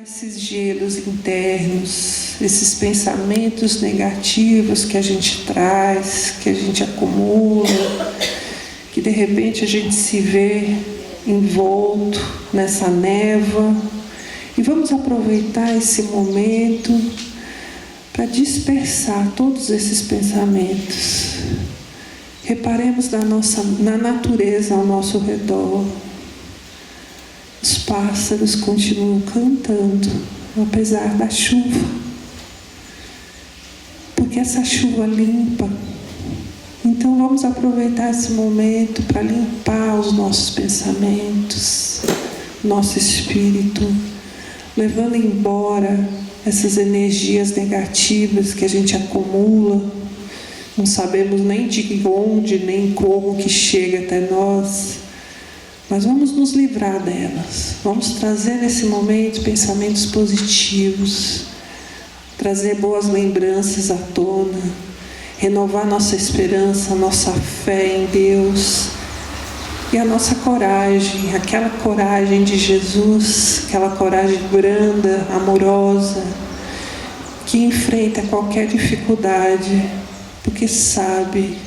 Esses gelos internos, esses pensamentos negativos que a gente traz, que a gente acumula, que de repente a gente se vê envolto nessa névoa. E vamos aproveitar esse momento para dispersar todos esses pensamentos. Reparemos na natureza ao nosso redor. Os pássaros continuam cantando, apesar da chuva. Porque essa chuva limpa. Então vamos aproveitar esse momento para limpar os nossos pensamentos, nosso espírito, levando embora essas energias negativas que a gente acumula. Não sabemos nem de onde, nem como que chega até nós. Mas vamos nos livrar delas. Vamos trazer nesse momento pensamentos positivos, trazer boas lembranças à tona, renovar nossa esperança, nossa fé em Deus e a nossa coragem, aquela coragem de Jesus, aquela coragem branda, amorosa, que enfrenta qualquer dificuldade, porque sabe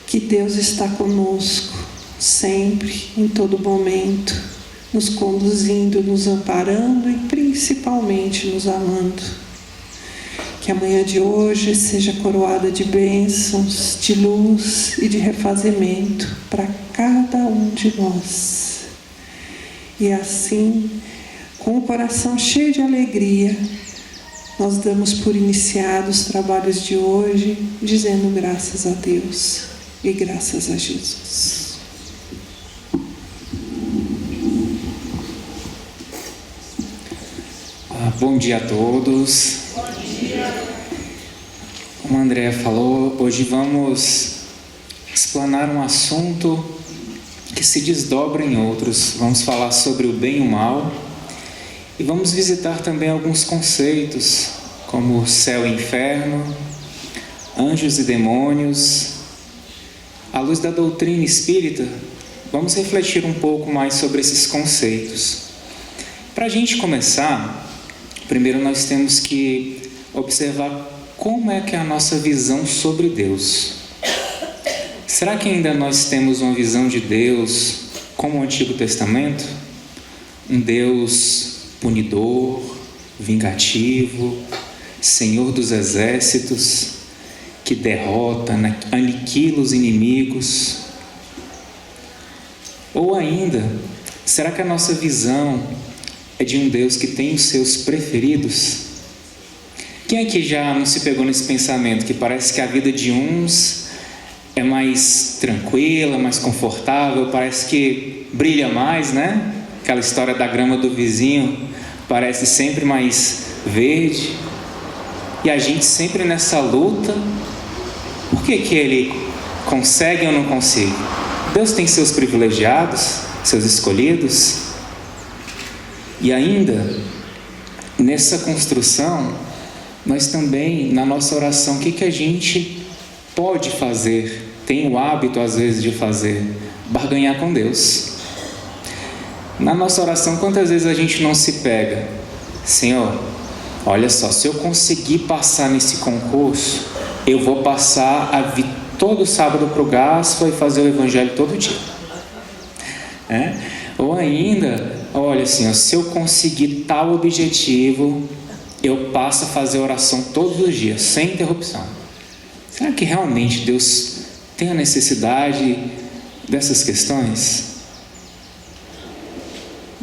que Deus está conosco, sempre, em todo momento, nos conduzindo, nos amparando e principalmente nos amando. Que a manhã de hoje seja coroada de bênçãos, de luz e de refazimento para cada um de nós. E assim, com o coração cheio de alegria, nós damos por iniciados os trabalhos de hoje, dizendo graças a Deus e graças a Jesus. Bom dia a todos. Bom dia. Como a Andréa falou, hoje vamos explanar um assunto que se desdobra em outros. Vamos falar sobre o bem e o mal e vamos visitar também alguns conceitos como céu e inferno, anjos e demônios. À luz da doutrina espírita, vamos refletir um pouco mais sobre esses conceitos. Para a gente começar, primeiro nós temos que observar como é que é a nossa visão sobre Deus. Será que ainda nós temos uma visão de Deus como o Antigo Testamento? Um Deus punidor, vingativo, Senhor dos exércitos, que derrota, aniquila os inimigos? Ou ainda, será que a nossa visão é de um Deus que tem os seus preferidos? Quem aqui já não se pegou nesse pensamento que parece que a vida de uns é mais tranquila, mais confortável, parece que brilha mais, né? Aquela história da grama do vizinho parece sempre mais verde. E a gente sempre nessa luta. Por que ele consegue ou não consegue? Deus tem seus privilegiados, seus escolhidos. E ainda, nessa construção, nós também, na nossa oração, o que a gente pode fazer, tem o hábito às vezes de fazer? Barganhar com Deus. Na nossa oração, quantas vezes a gente não se pega? Senhor, olha só, se eu conseguir passar nesse concurso, eu vou passar a vir todo sábado para o Gaspa e fazer o evangelho todo dia. Ou ainda, olha Senhor, se eu conseguir tal objetivo, eu passo a fazer oração todos os dias, sem interrupção. Será que realmente Deus tem a necessidade dessas questões?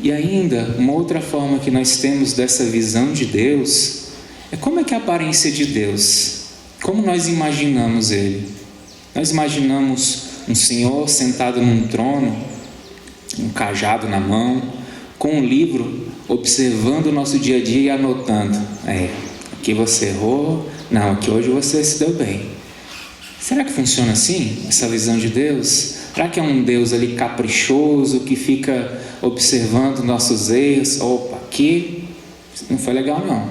E ainda, uma outra forma que nós temos dessa visão de Deus é como é que é a aparência de Deus? Como nós imaginamos Ele? Nós imaginamos um Senhor sentado num trono, um cajado na mão, com um livro, observando o nosso dia a dia e anotando. Aqui você errou, não, aqui hoje você se deu bem. Será que funciona assim, essa visão de Deus? Será que é um Deus ali caprichoso, que fica observando nossos erros? Opa, aqui não foi legal não.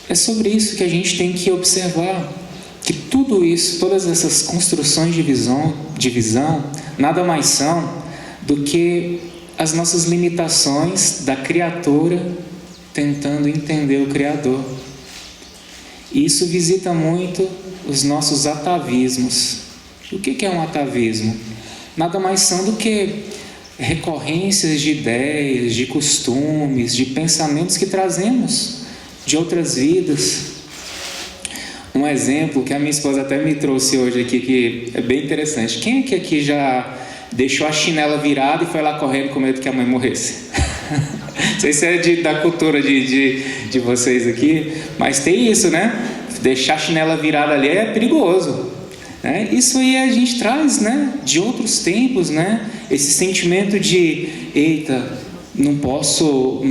É sobre isso que a gente tem que observar, que tudo isso, todas essas construções de visão, nada mais são do que as nossas limitações da criatura tentando entender o Criador. E isso visita muito os nossos atavismos. O que é um atavismo? Nada mais são do que recorrências de ideias, de costumes, de pensamentos que trazemos de outras vidas. Um exemplo que a minha esposa até me trouxe hoje aqui, que é bem interessante. Quem é que aqui já deixou a chinela virada e foi lá correndo com medo que a mãe morresse? Não sei se é da cultura de vocês aqui, mas tem isso, né? Deixar a chinela virada ali é perigoso, né? Isso aí a gente traz, né, de outros tempos, né? Esse sentimento de, eita, não posso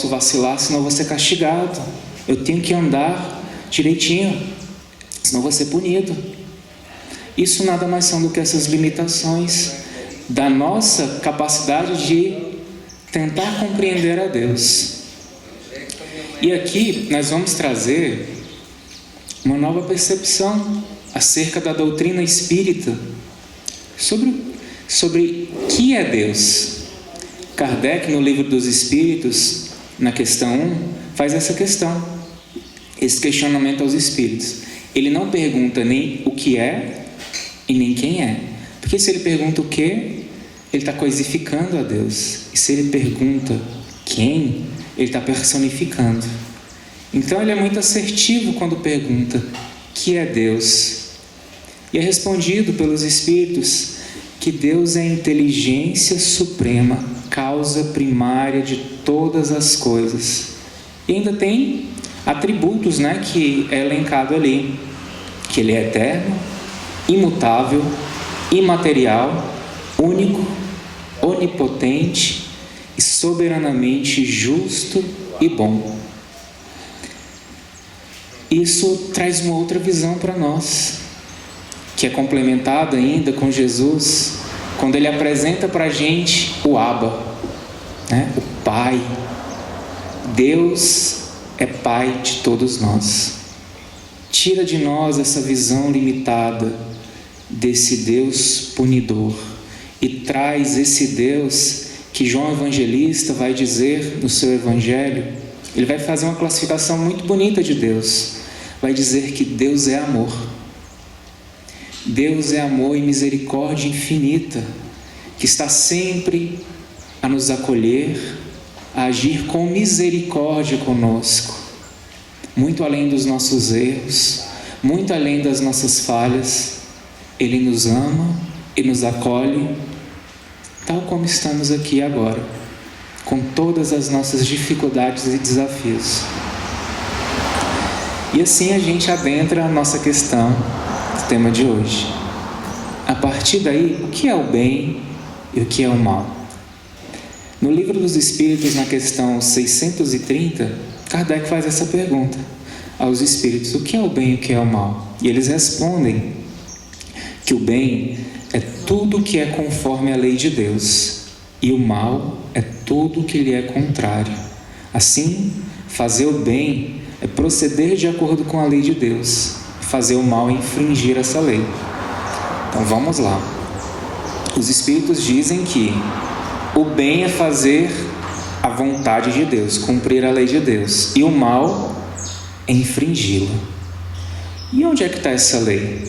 vacilar, senão vou ser castigado. Eu tenho que andar direitinho, senão vou ser punido. Isso nada mais são do que essas limitações da nossa capacidade de tentar compreender a Deus. E aqui nós vamos trazer uma nova percepção acerca da doutrina espírita sobre que é Deus. Kardec, no Livro dos Espíritos, na questão 1, faz essa questão, esse questionamento aos espíritos. Ele não pergunta nem o que é e nem quem é, porque se ele pergunta o que, ele está coisificando a Deus, e se ele pergunta quem, ele está personificando. Então ele é muito assertivo quando pergunta que é Deus, e é respondido pelos espíritos que Deus é a inteligência suprema, causa primária de todas as coisas. E ainda tem atributos, né, que é elencado ali, que ele é eterno, imutável, imaterial, único, onipotente e soberanamente justo e bom. Isso traz uma outra visão para nós, que é complementada ainda com Jesus, quando ele apresenta para a gente o Abba, né? O Pai. Deus é Pai de todos nós. Tira de nós essa visão limitada desse Deus punidor e traz esse Deus que João Evangelista vai dizer no seu Evangelho. Ele vai fazer uma classificação muito bonita de Deus. Vai dizer que Deus é amor. Deus é amor e misericórdia infinita, que está sempre a nos acolher, a agir com misericórdia conosco, muito além dos nossos erros, muito além das nossas falhas. Ele nos ama e nos acolhe, tal como estamos aqui agora, com todas as nossas dificuldades e desafios. E assim a gente adentra a nossa questão, o tema de hoje. A partir daí, o que é o bem e o que é o mal? No Livro dos Espíritos, na questão 630, Kardec faz essa pergunta aos espíritos: o que é o bem e o que é o mal? E eles respondem que o bem é tudo que é conforme a lei de Deus, e o mal é tudo que lhe é contrário. Assim, fazer o bem é proceder de acordo com a lei de Deus, fazer o mal é infringir essa lei. Então vamos lá. Os espíritos dizem que o bem é fazer a vontade de Deus, cumprir a lei de Deus, e o mal é infringi-la. E onde é que está essa lei?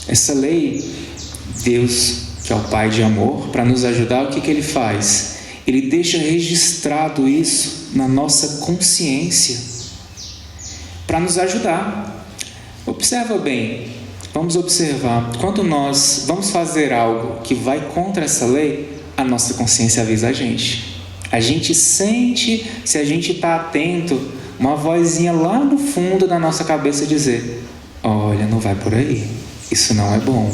Essa lei, Deus, que é o Pai de amor, para nos ajudar, o que Ele faz? Ele deixa registrado isso na nossa consciência, para nos ajudar. Observa bem, vamos observar, quando nós vamos fazer algo que vai contra essa lei, a nossa consciência avisa a gente. A gente sente, se a gente está atento, uma vozinha lá no fundo da nossa cabeça dizer: olha, não vai por aí, isso não é bom.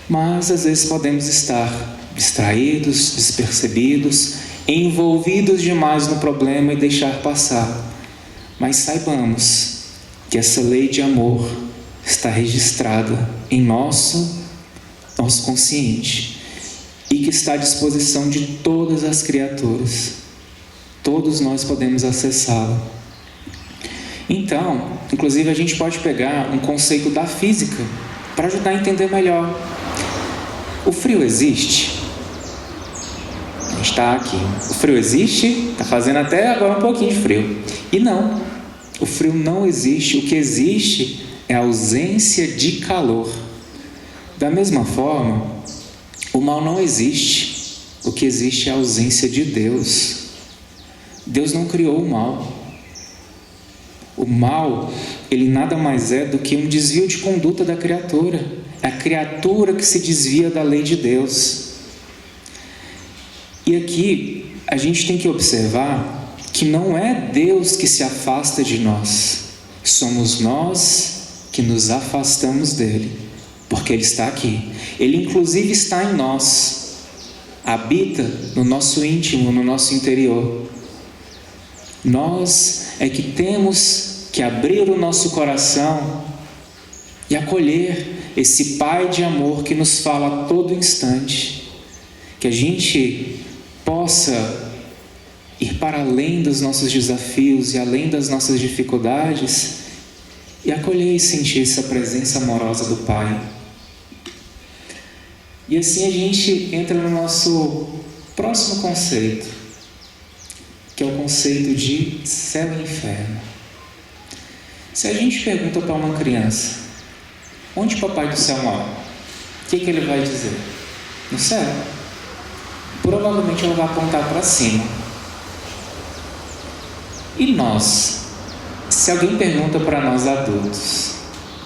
Mas às vezes podemos estar distraídos, despercebidos, envolvidos demais no problema e deixar passar. Mas saibamos que essa lei de amor está registrada em nosso consciente e que está à disposição de todas as criaturas. Todos nós podemos acessá-la. Então, inclusive a gente pode pegar um conceito da física para ajudar a entender melhor. O frio existe? gente está aqui. O frio existe, está fazendo até agora um pouquinho de frio. E não, o frio não existe. O que existe é a ausência de calor. Da mesma forma, o mal não existe. O que existe é a ausência de Deus. Deus não criou o mal. O mal, ele nada mais é do que um desvio de conduta da criatura. É a criatura que se desvia da lei de Deus. E aqui a gente tem que observar que não é Deus que se afasta de nós. Somos nós que nos afastamos dele, porque ele está aqui. Ele inclusive está em nós. Habita no nosso íntimo, no nosso interior. Nós é que temos que abrir o nosso coração e acolher esse Pai de amor que nos fala a todo instante. Que a gente possa ir para além dos nossos desafios e além das nossas dificuldades e acolher e sentir essa presença amorosa do Pai. E assim a gente entra no nosso próximo conceito, que é o conceito de céu e inferno. Se a gente pergunta para uma criança, onde o Papai do Céu mora? O que ele vai dizer? No céu. Provavelmente ela vai apontar para cima. E nós? Se alguém pergunta para nós adultos,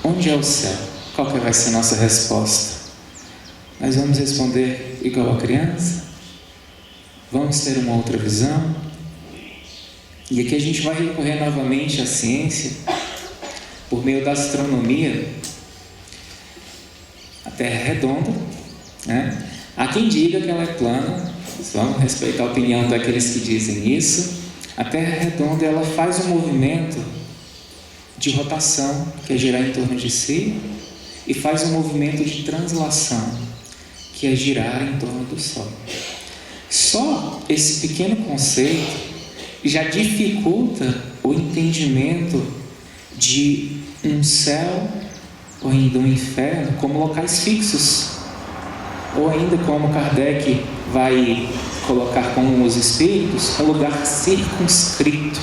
onde é o céu? Qual que vai ser a nossa resposta? Nós vamos responder igual a criança? Vamos ter uma outra visão? E aqui a gente vai recorrer novamente à ciência, por meio da astronomia. A Terra é redonda, né? Há quem diga que ela é plana, vamos respeitar a opinião daqueles que dizem isso. A Terra é redonda e ela faz um movimento de rotação, que é girar em torno de si, e faz um movimento de translação, que é girar em torno do Sol. Só esse pequeno conceito já dificulta o entendimento de um céu ou ainda um inferno como locais fixos, ou ainda como Kardec vai colocar com os espíritos, um lugar circunscrito.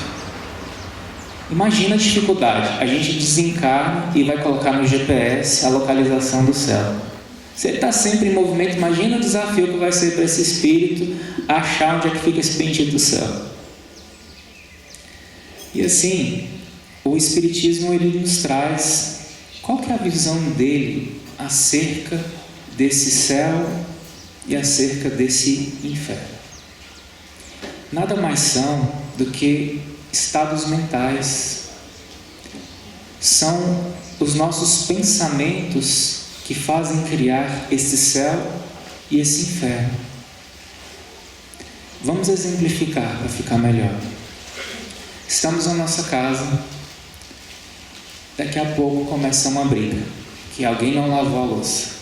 Imagina a dificuldade, a gente desencarna e vai colocar no GPS a localização do céu. Se ele está sempre em movimento, imagina o desafio que vai ser para esse espírito achar onde é que fica esse bendito céu. E assim, o Espiritismo ele nos traz qual que é a visão dele acerca desse céu e acerca desse inferno. Nada mais são do que estados mentais. São os nossos pensamentos que fazem criar esse céu e esse inferno. Vamos exemplificar para ficar melhor. Estamos na nossa casa, daqui a pouco começa uma briga, que alguém não lavou a louça.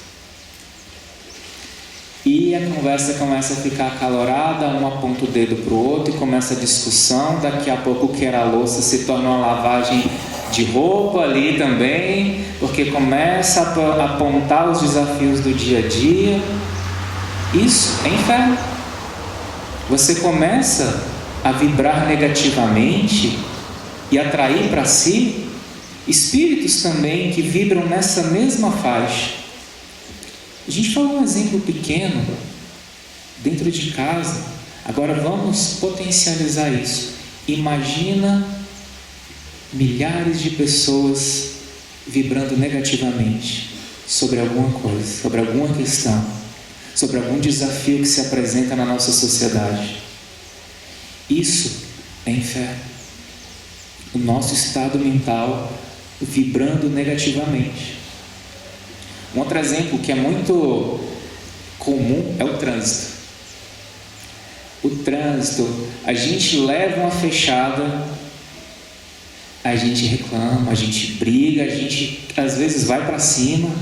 E a conversa começa a ficar acalorada, um aponta o dedo para o outro e começa a discussão. Daqui a pouco o que era a louça se torna uma lavagem de roupa ali também, porque começa a apontar os desafios do dia a dia. Isso é inferno. Você começa a vibrar negativamente e atrair para si espíritos também que vibram nessa mesma faixa. A gente falou um exemplo pequeno dentro de casa. Agora vamos potencializar isso. Imagina milhares de pessoas vibrando negativamente sobre alguma coisa, sobre alguma questão, sobre algum desafio que se apresenta na nossa sociedade. Isso é inferno. O nosso estado mental vibrando negativamente. Um outro exemplo que é muito comum é o trânsito. O trânsito, a gente leva uma fechada, a gente reclama, a gente briga, a gente às vezes vai para cima.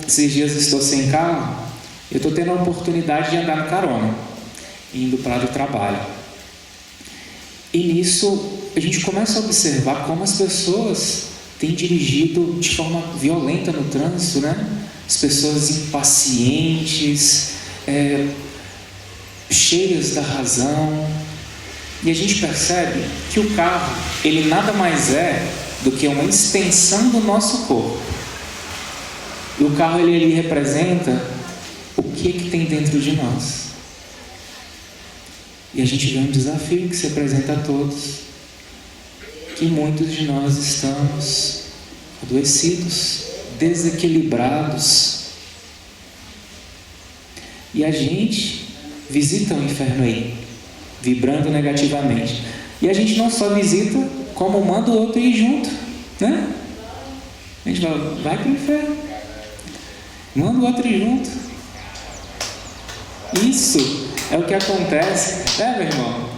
Esses dias estou sem carro, eu estou tendo a oportunidade de andar no carona, indo para o trabalho. E nisso a gente começa a observar como as pessoas têm dirigido de forma violenta no trânsito, né? As pessoas impacientes, cheias da razão. E a gente percebe que o carro, ele nada mais é do que uma extensão do nosso corpo. E o carro, ele representa o que tem dentro de nós. E a gente vê um desafio que se apresenta a todos, que muitos de nós estamos adoecidos, desequilibrados. E a gente visita o inferno aí, vibrando negativamente. E a gente não só visita, como manda o outro ir junto, né? A gente vai para o inferno, manda o outro ir junto. Isso é o que acontece, né, meu irmão?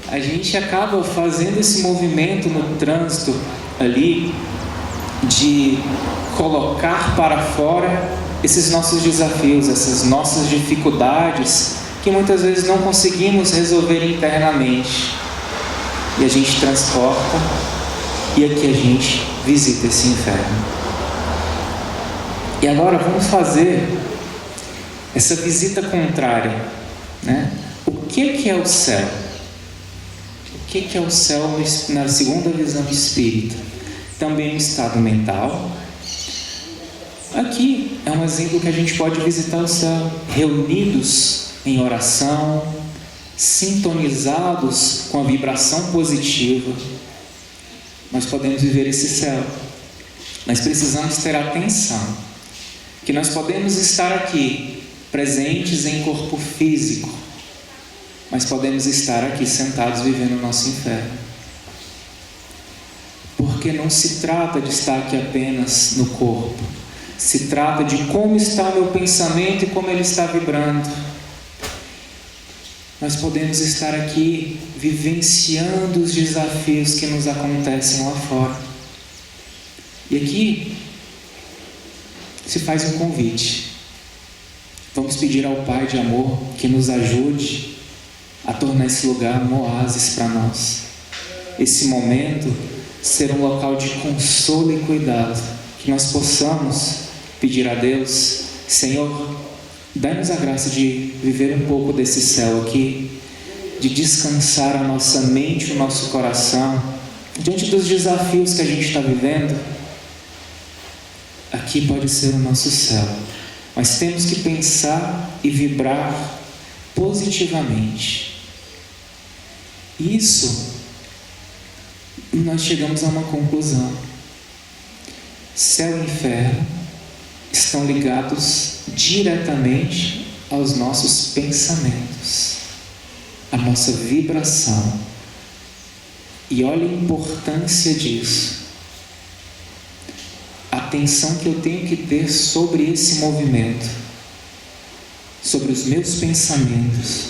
A gente acaba fazendo esse movimento no trânsito ali, de colocar para fora esses nossos desafios, essas nossas dificuldades, que muitas vezes não conseguimos resolver internamente. E a gente transporta, e aqui a gente visita esse inferno. E agora vamos fazer essa visita contrária, né? O que é o céu? O que é o céu na segunda visão espírita? Também um estado mental. Aqui é um exemplo que a gente pode visitar o céu, reunidos em oração, sintonizados com a vibração positiva. Nós podemos viver esse céu, mas precisamos ter atenção, que nós podemos estar aqui, presentes em corpo físico, mas podemos estar aqui sentados vivendo o nosso inferno. Porque não se trata de estar aqui apenas no corpo, se trata de como está o meu pensamento e como ele está vibrando. Nós podemos estar aqui vivenciando os desafios que nos acontecem lá fora. E aqui se faz um convite. Vamos pedir ao Pai de amor que nos ajude a tornar esse lugar um oásis para nós. Esse momento ser um local de consolo e cuidado, que nós possamos pedir a Deus: Senhor, dá-nos a graça de viver um pouco desse céu aqui, de descansar a nossa mente, o nosso coração, diante dos desafios que a gente está vivendo. Aqui pode ser o nosso céu, mas temos que pensar e vibrar positivamente. Isso, nós chegamos a uma conclusão: céu e inferno estão ligados diretamente aos nossos pensamentos, à nossa vibração. E olha a importância disso. A atenção que eu tenho que ter sobre esse movimento, sobre os meus pensamentos.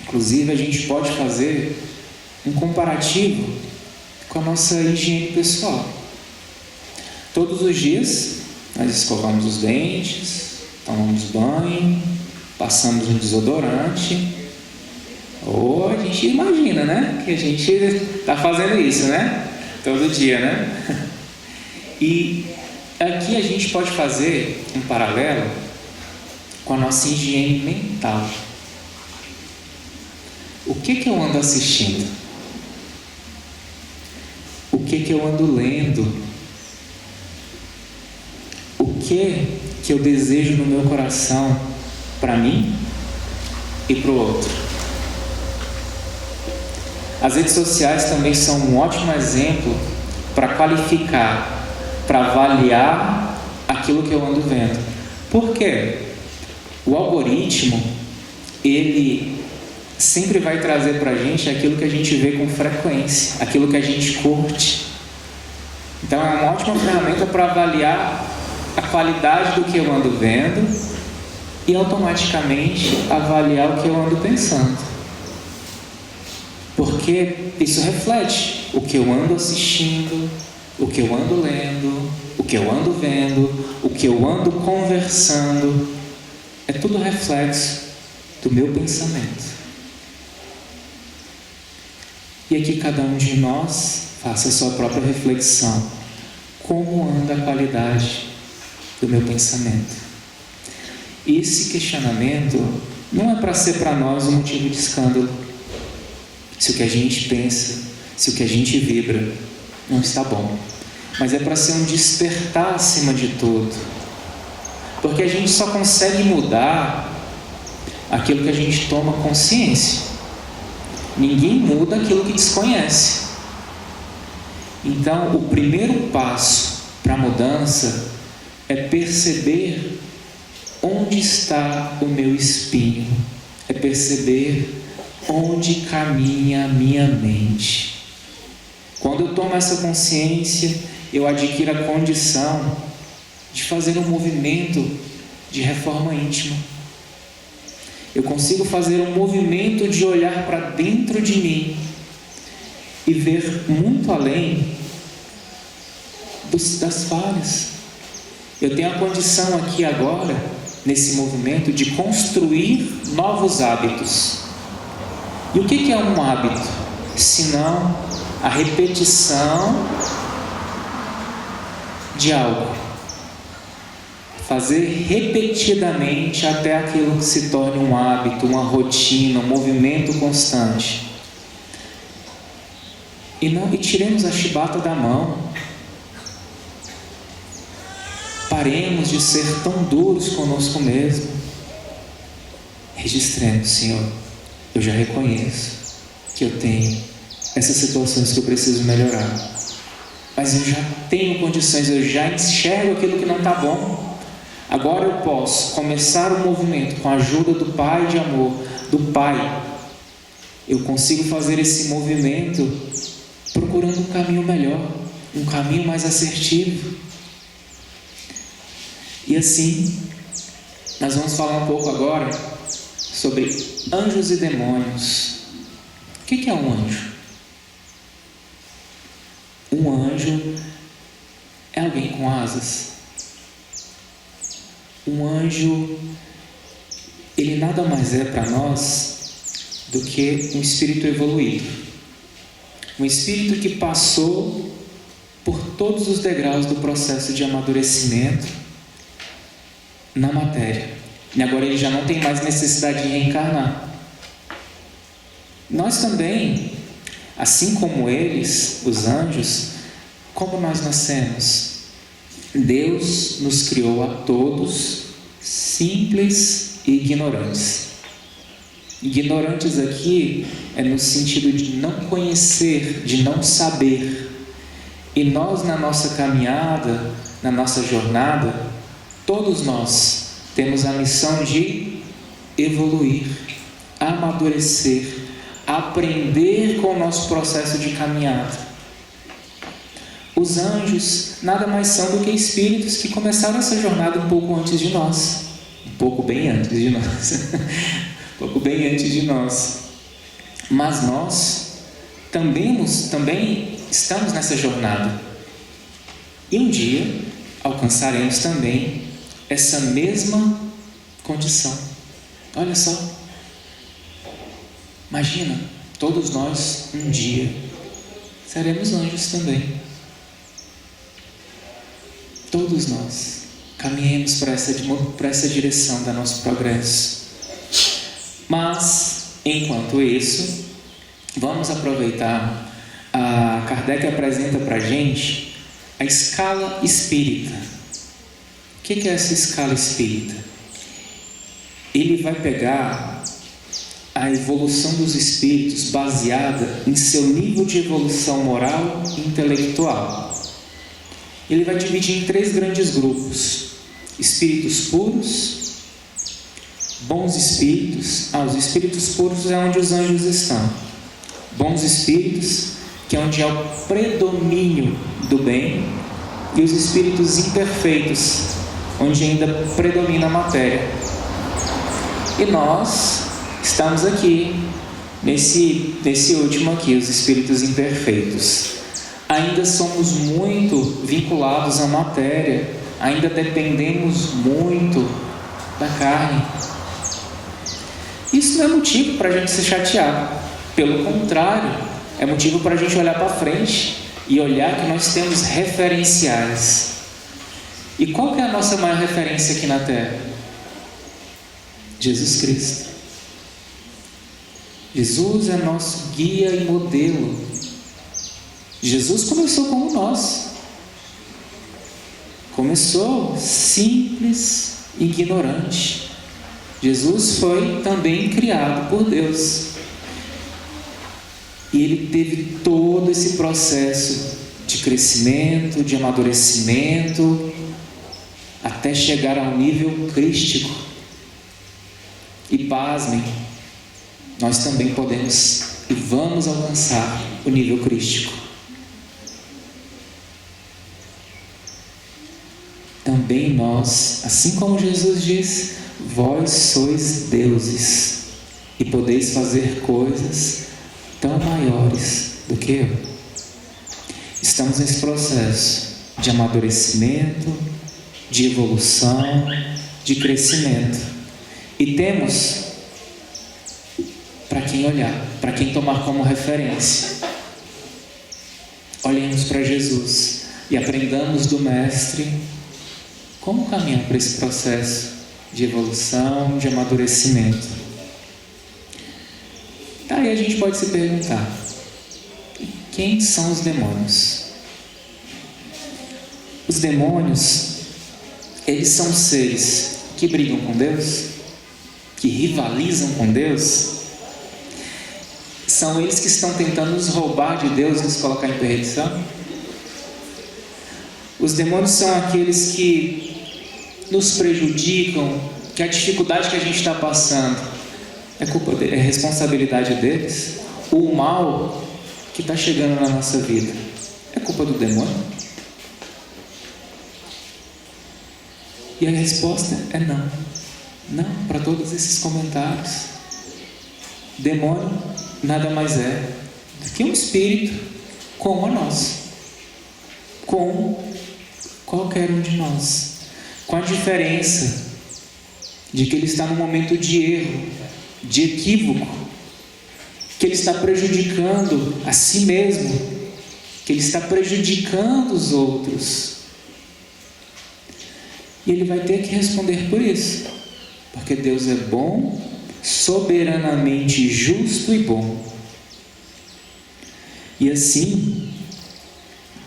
Inclusive, a gente pode fazer um comparativo com a nossa higiene pessoal. Todos os dias nós escovamos os dentes, tomamos banho, passamos um desodorante. Ou a gente imagina, né? Que a gente está fazendo isso, né? Todo dia, né? E aqui a gente pode fazer um paralelo com a nossa higiene mental. O que eu ando assistindo? O que eu ando lendo? O que eu desejo no meu coração para mim e para o outro? As redes sociais também são um ótimo exemplo para qualificar, para avaliar aquilo que eu ando vendo. Por quê? O algoritmo, ele sempre vai trazer para a gente aquilo que a gente vê com frequência, aquilo que a gente curte. Então é uma ótima ferramenta para avaliar a qualidade do que eu ando vendo e automaticamente avaliar o que eu ando pensando. Porque isso reflete o que eu ando assistindo, o que eu ando lendo, o que eu ando vendo, o que eu ando conversando. É tudo reflexo do meu pensamento. E aqui cada um de nós faça a sua própria reflexão. Como anda a qualidade do meu pensamento? Esse questionamento não é para ser para nós um motivo de escândalo. Se o que a gente pensa, se o que a gente vibra não está bom. Mas é para ser um despertar acima de tudo. Porque a gente só consegue mudar aquilo que a gente toma consciência. Ninguém muda aquilo que desconhece. Então, o primeiro passo para a mudança é perceber onde está o meu espinho, é perceber onde caminha a minha mente. Quando eu tomo essa consciência, eu adquiro a condição de fazer um movimento de reforma íntima. Eu consigo fazer um movimento de olhar para dentro de mim e ver muito além das falhas. Eu tenho a condição aqui agora, nesse movimento, de construir novos hábitos. E o que é um hábito? Senão a repetição de algo. Fazer repetidamente até aquilo que se torne um hábito, uma rotina, um movimento constante. E tiremos a chibata da mão. Paremos de ser tão duros conosco mesmo. Registremos, Senhor, eu já reconheço que eu tenho essas situações que eu preciso melhorar. Mas eu já tenho condições, eu já enxergo aquilo que não está bom. Agora eu posso começar o movimento com a ajuda do Pai de amor, do Pai. Eu consigo fazer esse movimento procurando um caminho melhor, um caminho mais assertivo. E assim, nós vamos falar um pouco agora sobre anjos e demônios. O que é um anjo? Um anjo é alguém com asas. Um anjo, ele nada mais é para nós do que um espírito evoluído. Um espírito que passou por todos os degraus do processo de amadurecimento na matéria. E agora ele já não tem mais necessidade de reencarnar. Nós também, assim como eles, os anjos, como nós nascemos? Deus nos criou a todos simples e ignorantes. Ignorantes aqui é no sentido de não conhecer, de não saber. E nós, na nossa caminhada, na nossa jornada, todos nós temos a missão de evoluir, amadurecer, aprender com o nosso processo de caminhada. Os anjos nada mais são do que espíritos que começaram essa jornada um pouco antes de nós. Um pouco bem antes de nós. Um pouco bem antes de nós. Mas nós também estamos nessa jornada. E um dia alcançaremos também essa mesma condição. Olha só. Imagina, todos nós um dia seremos anjos também. Todos nós caminhemos para essa direção do nosso progresso. Mas, enquanto isso, vamos aproveitar. Kardec apresenta para a gente a escala espírita. O que é essa escala espírita? Ele vai pegar a evolução dos espíritos baseada em seu nível de evolução moral e intelectual. Ele vai dividir em 3 grandes grupos: espíritos puros, bons espíritos. Os espíritos puros é onde os anjos estão. Bons espíritos, que é onde há o predomínio do bem, e os espíritos imperfeitos, onde ainda predomina a matéria. E nós estamos aqui, nesse último aqui, os espíritos imperfeitos. Ainda somos muito vinculados à matéria, ainda dependemos muito da carne. Isso não é motivo para a gente se chatear. Pelo contrário, é motivo para a gente olhar para frente e olhar que nós temos referenciais. E qual que é a nossa maior referência aqui na Terra? Jesus Cristo. Jesus é nosso guia e modelo. Jesus começou como nós. Começou simples, ignorante. Jesus foi também criado por Deus. E ele teve todo esse processo de crescimento, de amadurecimento, até chegar ao nível crístico. E pasmem, nós também podemos e vamos alcançar o nível crístico. Também nós, assim como Jesus diz, vós sois deuses e podeis fazer coisas tão maiores do que eu. Estamos nesse processo de amadurecimento, de evolução, de crescimento. E temos para quem olhar, para quem tomar como referência. Olhemos para Jesus e aprendamos do Mestre como caminhar para esse processo de evolução, de amadurecimento. Aí a gente pode se perguntar: quem são os demônios? Os demônios, eles são seres que brigam com Deus, que rivalizam com Deus. São eles que estão tentando nos roubar de Deus e nos colocar em perdição. Os demônios são aqueles que nos prejudicam, que a dificuldade que a gente está passando é responsabilidade deles. O mal que está chegando na nossa vida é culpa do demônio? E a resposta é não. Não para todos esses comentários. Demônio nada mais é do que um espírito como a nós, como qualquer um de nós, com a diferença de que ele está no momento de erro, de equívoco, que ele está prejudicando a si mesmo, que ele está prejudicando os outros. E ele vai ter que responder por isso, porque Deus é bom, soberanamente justo e bom. E assim,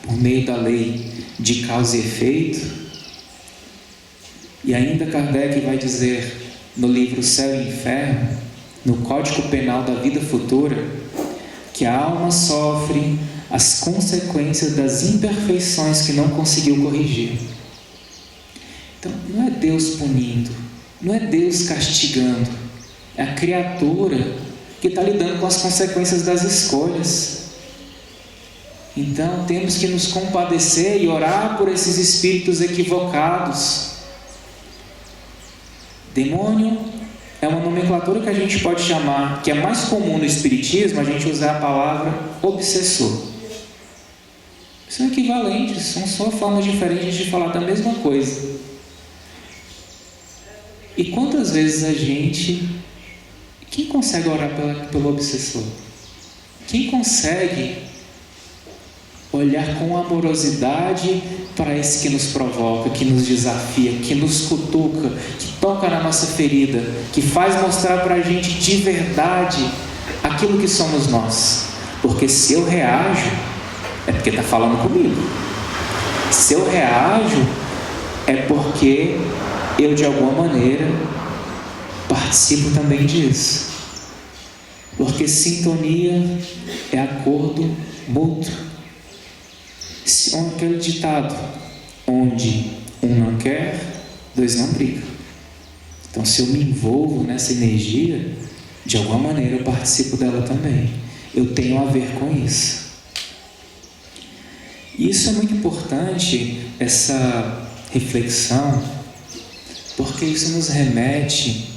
por meio da lei de causa e efeito, e ainda Kardec vai dizer no livro Céu e Inferno, no Código Penal da Vida Futura, que a alma sofre as consequências das imperfeições que não conseguiu corrigir. Então, não é Deus punindo, não é Deus castigando, é a criatura que está lidando com as consequências das escolhas. Então, temos que nos compadecer e orar por esses espíritos equivocados. Demônio é uma nomenclatura que a gente pode chamar, que é mais comum no espiritismo, a gente usar a palavra obsessor. São equivalentes, são só formas diferentes de falar da mesma coisa. E quantas vezes quem consegue orar pelo obsessor? Quem consegue olhar com amorosidade para esse que nos provoca, que nos desafia, que nos cutuca, que toca na nossa ferida, que faz mostrar para a gente de verdade aquilo que somos nós? Porque se eu reajo, é porque está falando comigo. Se eu reajo, é porque eu de alguma maneira participo também disso. Porque sintonia é acordo mútuo. Aquele ditado, onde um não quer, dois não brigam. Então, se eu me envolvo nessa energia, de alguma maneira eu participo dela também. Eu tenho a ver com isso. E isso é muito importante, essa reflexão, porque isso nos remete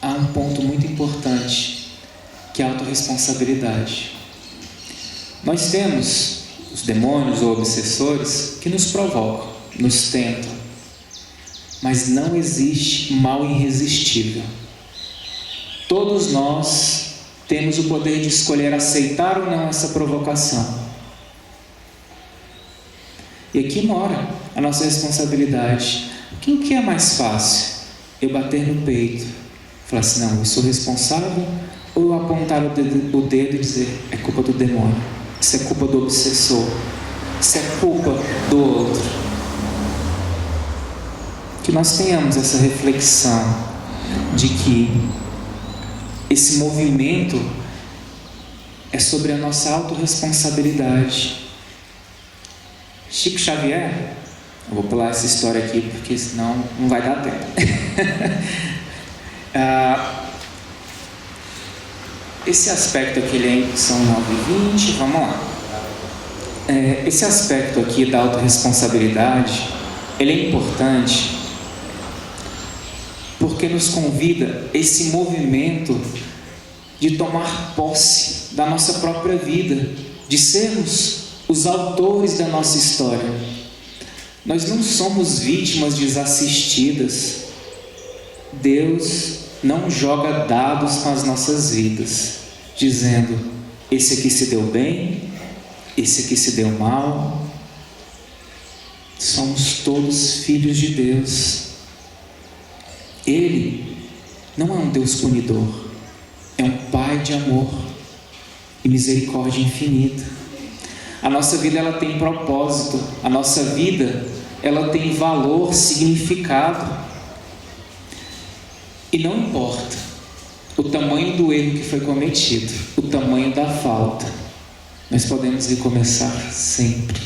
a um ponto muito importante, que é a autorresponsabilidade. Nós temos os demônios ou obsessores que nos provocam, nos tentam, mas não existe mal irresistível. Todos nós temos o poder de escolher aceitar ou não essa provocação. E aqui mora a nossa responsabilidade. O que é mais fácil? Eu bater no peito, falar assim: não, eu sou responsável ou apontar o dedo e dizer: é culpa do demônio, isso é culpa do obsessor, isso é culpa do outro. Que nós tenhamos essa reflexão de que esse movimento é sobre a nossa autorresponsabilidade. Chico Xavier, eu vou pular essa história aqui porque senão não vai dar tempo. Esse aspecto aqui, são 9h20, vamos lá. Esse aspecto aqui da autorresponsabilidade, ele é importante porque nos convida esse movimento de tomar posse da nossa própria vida, de sermos os autores da nossa história. Nós não somos vítimas desassistidas. Deus não joga dados com as nossas vidas, dizendo: esse aqui se deu bem, esse aqui se deu mal. Somos todos filhos de Deus. Ele não é um Deus punidor, é um Pai de amor e misericórdia infinita. A nossa vida, ela tem propósito, a nossa vida, ela tem valor, significado. E não importa o tamanho do erro que foi cometido, o tamanho da falta, nós podemos recomeçar sempre.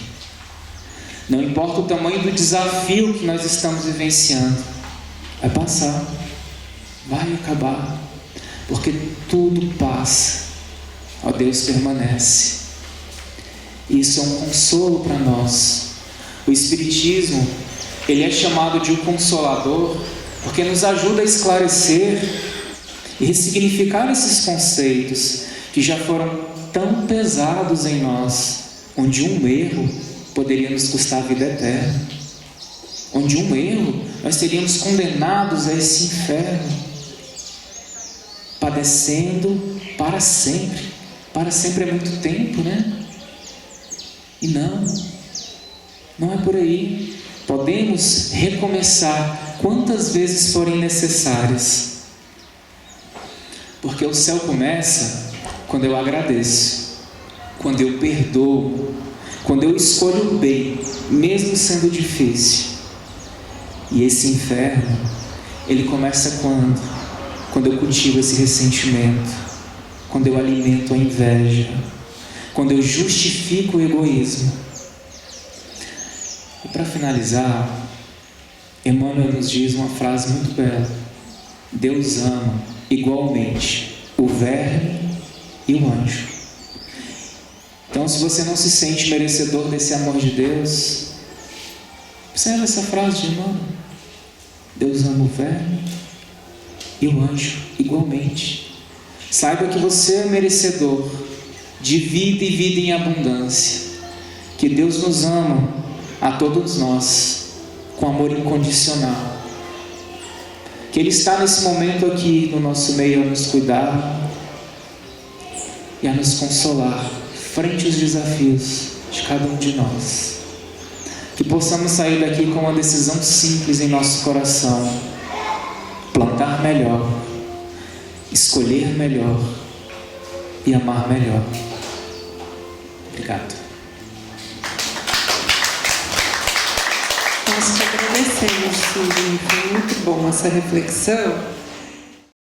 Não importa o tamanho do desafio que nós estamos vivenciando, vai passar, vai acabar, porque tudo passa, ó, Deus permanece. Isso é um consolo para nós. O Espiritismo, ele é chamado de o Consolador, porque nos ajuda a esclarecer e ressignificar esses conceitos que já foram tão pesados em nós, onde um erro poderia nos custar a vida eterna, onde um erro nós seríamos condenados a esse inferno, padecendo para sempre. Para sempre é muito tempo, né? E não é por aí. Podemos recomeçar quantas vezes forem necessárias, porque o céu começa quando eu agradeço, quando eu perdoo, quando eu escolho o bem, mesmo sendo difícil. E esse inferno, ele começa quando eu cultivo esse ressentimento, quando eu alimento a inveja, quando eu justifico o egoísmo. E para finalizar, Emmanuel nos diz uma frase muito bela: Deus ama igualmente o verme e o anjo. Então, se você não se sente merecedor desse amor de Deus, observe essa frase de Emmanuel: Deus ama o verme e o anjo igualmente. Saiba que você é merecedor de vida e vida em abundância, que Deus nos ama a todos nós com amor incondicional, que Ele está nesse momento aqui no nosso meio a nos cuidar e a nos consolar frente aos desafios de cada um de nós. Que possamos sair daqui com uma decisão simples em nosso coração: plantar melhor, escolher melhor e amar melhor. Obrigado. Nós te agradecemos, Sidney. Foi muito bom essa reflexão.